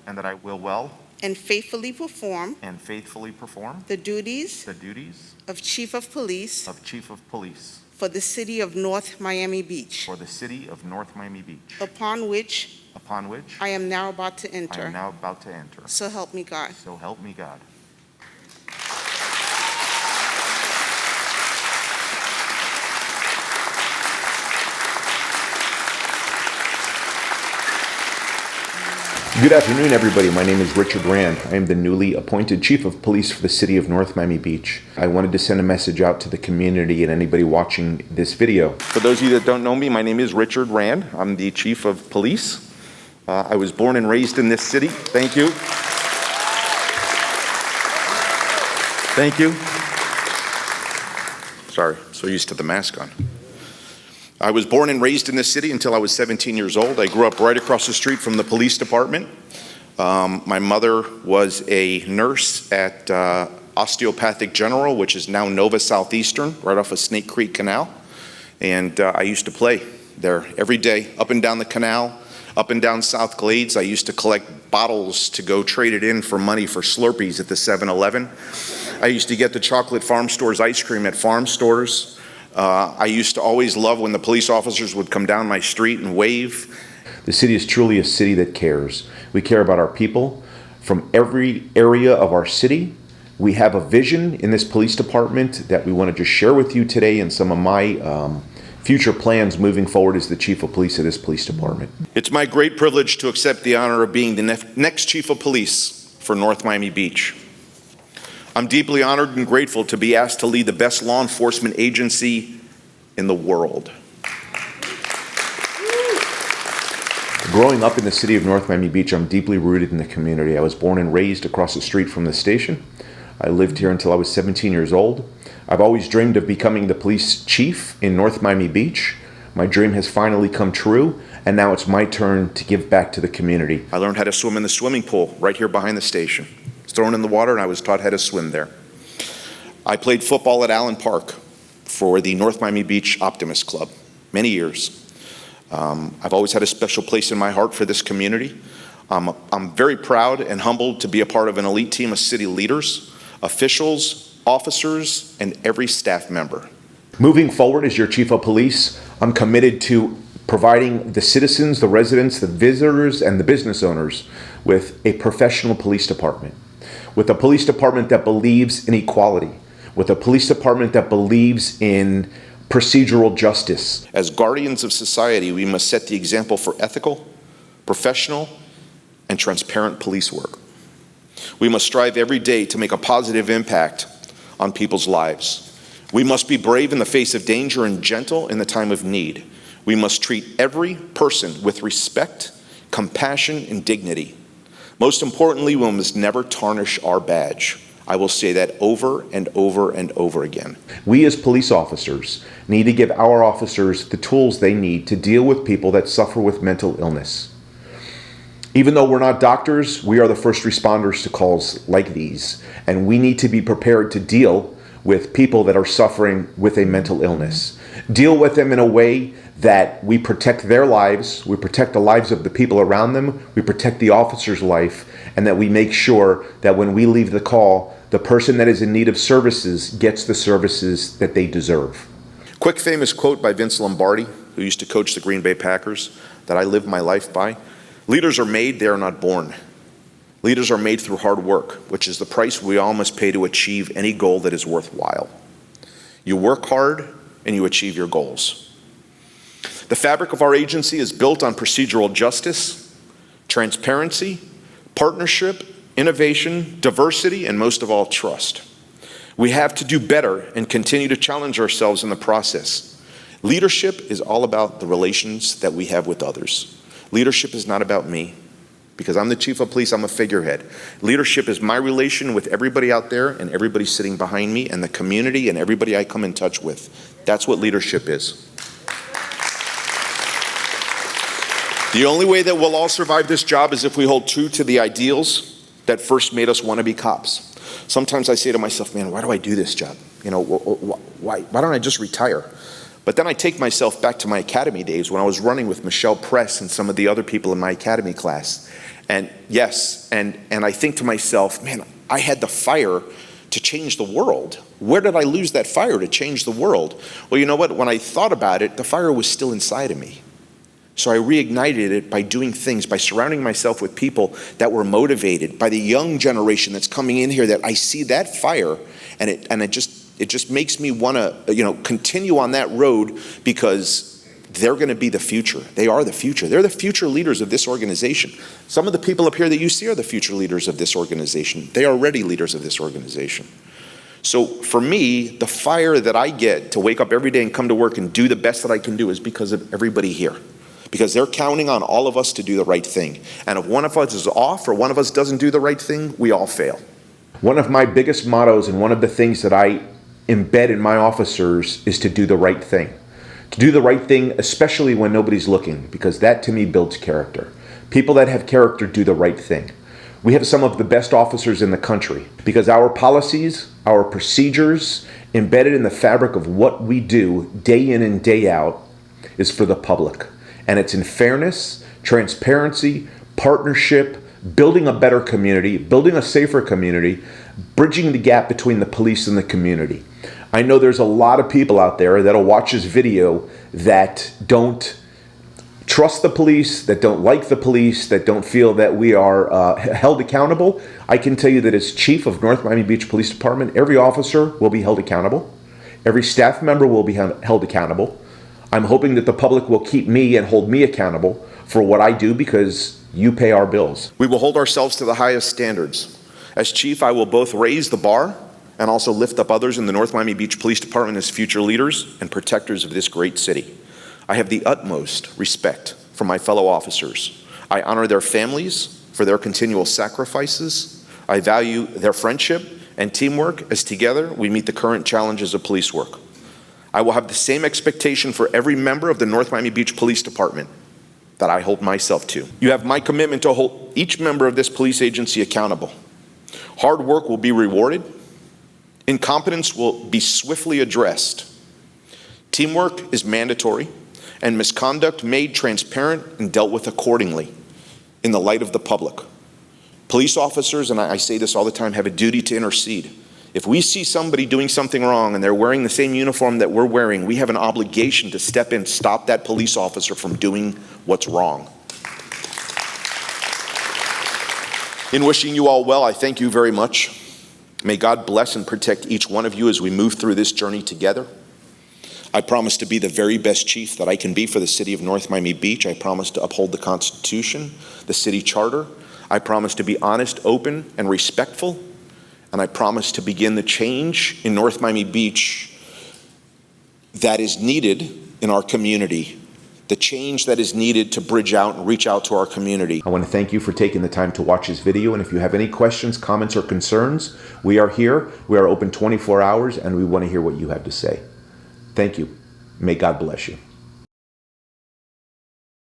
and that I will well and faithfully perform and faithfully perform the duties the duties of Chief of Police of Chief of Police for the City of North Miami Beach, for the City of North Miami Beach, upon which upon which I am now about to I am enter. now about to enter. So help me God. So help me God. Good afternoon, everybody. My name is Richard Rand. I am the newly appointed Chief of Police for the City of North Miami Beach. I wanted to send a message out to the community and anybody watching this video. For those of you that don't know me, my name is Richard Rand. I'm the Chief of Police. I was born and raised in this city. Thank you. Thank you. Sorry, so used to the mask on. I was born and raised in this city until I was 17 years old. I grew up right across the street from the police department. My mother was a nurse at Osteopathic General, which is now Nova Southeastern, right off of Snake Creek Canal. And I used to play there every day, up and down the canal, up and down South Glades. I used to collect bottles to go trade it in for money for Slurpees at the 7-Eleven. I used to get the Chocolate Farm Stores ice cream at farm stores. I used to always love when the police officers would come down my street and wave. The city is truly a city that cares. We care about our people from every area of our city. We have a vision in this police department that we want to just share with you today, and some of my future plans moving forward as the Chief of Police of this police department. It's my great privilege to accept the honor of being the next Chief of Police for North Miami Beach. I'm deeply honored and grateful to be asked to lead the best law enforcement agency in the world. Growing up in the city of North Miami Beach, I'm deeply rooted in the community. I was born and raised across the street from the station. I lived here until I was 17 years old. I've always dreamed of becoming the police chief in North Miami Beach. My dream has finally come true, and now it's my turn to give back to the community. I learned how to swim in the swimming pool right here behind the station. Thrown in the water, and I was taught how to swim there. I played football at Allen Park for the North Miami Beach Optimist Club many years. I've always had a special place in my heart for this community. I'm very proud and humbled to be a part of an elite team of city leaders, officials, officers, and every staff member. Moving forward as your Chief of Police, I'm committed to providing the citizens, the residents, the visitors, and the business owners with a professional police department. With a police department that believes in equality, with a police department that believes in procedural justice. As guardians of society, we must set the example for ethical, professional, and transparent police work. We must strive every day to make a positive impact on people's lives. We must be brave in the face of danger and gentle in the time of need. We must treat every person with respect, compassion, and dignity. Most importantly, we must never tarnish our badge. I will say that over and over and over again. We as police officers need to give our officers the tools they need to deal with people that suffer with mental illness. Even though we're not doctors, we are the first responders to calls like these, and we need to be prepared to deal with people that are suffering with a mental illness. Deal with them in a way that we protect their lives, we protect the lives of the people around them, we protect the officer's life, and that we make sure that when we leave the call, the person that is in need of services gets the services that they deserve. Quick famous quote by Vince Lombardi, who used to coach the Green Bay Packers, that I live my life by. Leaders are made, they are not born. Leaders are made through hard work, which is the price we all must pay to achieve any goal that is worthwhile. You work hard and you achieve your goals. The fabric of our agency is built on procedural justice, transparency, partnership, innovation, diversity, and most of all, trust. We have to do better and continue to challenge ourselves in the process. Leadership is all about the relations that we have with others. Leadership is not about me, because I'm the Chief of Police, I'm a figurehead. Leadership is my relation with everybody out there and everybody sitting behind me and the community and everybody I come in touch with. That's what leadership is. The only way that we'll all survive this job is if we hold true to the ideals that first made us want to be cops. Sometimes I say to myself, man, why do I do this job? You know, why don't I just retire? But then I take myself back to my academy days when I was running with Michelle Press and some of the other people in my academy class. And yes, and I think to myself, man, I had the fire to change the world. Where did I lose that fire to change the world? Well, you know what? When I thought about it, the fire was still inside of me. So I reignited it by doing things, by surrounding myself with people that were motivated, by the young generation that's coming in here, that I see that fire, and it just makes me want to, continue on that road, because they're going to be the future. They are the future. They're the future leaders of this organization. Some of the people up here that you see are the future leaders of this organization. They are already leaders of this organization. So for me, the fire that I get to wake up every day and come to work and do the best that I can do is because of everybody here. Because they're counting on all of us to do the right thing. And if one of us is off or one of us doesn't do the right thing, we all fail. One of my biggest mottos and one of the things that I embed in my officers is to do the right thing. To do the right thing, especially when nobody's looking, because that to me builds character. People that have character do the right thing. We have some of the best officers in the country because our policies, our procedures, embedded in the fabric of what we do day in and day out is for the public. And it's in fairness, transparency, partnership, building a better community, building a safer community, bridging the gap between the police and the community. I know there's a lot of people out there that'll watch this video that don't trust the police, that don't like the police, that don't feel that we are held accountable. I can tell you that as chief of North Miami Beach Police Department, every officer will be held accountable. Every staff member will be held accountable. I'm hoping that the public will keep me and hold me accountable for what I do, because you pay our bills. We will hold ourselves to the highest standards. As chief, I will both raise the bar and also lift up others in the North Miami Beach Police Department as future leaders and protectors of this great city. I have the utmost respect for my fellow officers. I honor their families for their continual sacrifices. I value their friendship and teamwork as together we meet the current challenges of police work. I will have the same expectation for every member of the North Miami Beach Police Department that I hold myself to. You have my commitment to hold each member of this police agency accountable. Hard work will be rewarded. Incompetence will be swiftly addressed. Teamwork is mandatory, and misconduct made transparent and dealt with accordingly in the light of the public. Police officers, and I say this all the time, have a duty to intercede. If we see somebody doing something wrong and they're wearing the same uniform that we're wearing, we have an obligation to step in, stop that police officer from doing what's wrong. In wishing you all well, I thank you very much. May God bless and protect each one of you as we move through this journey together. I promise to be the very best chief that I can be for the city of North Miami Beach. I promise to uphold the Constitution, the city charter. I promise to be honest, open, and respectful. And I promise to begin the change in North Miami Beach that is needed in our community. The change that is needed to bridge out and reach out to our community. I want to thank you for taking the time to watch this video, and if you have any questions, comments, or concerns, we are here. We are open 24 hours, and we want to hear what you have to say. Thank you. May God bless you.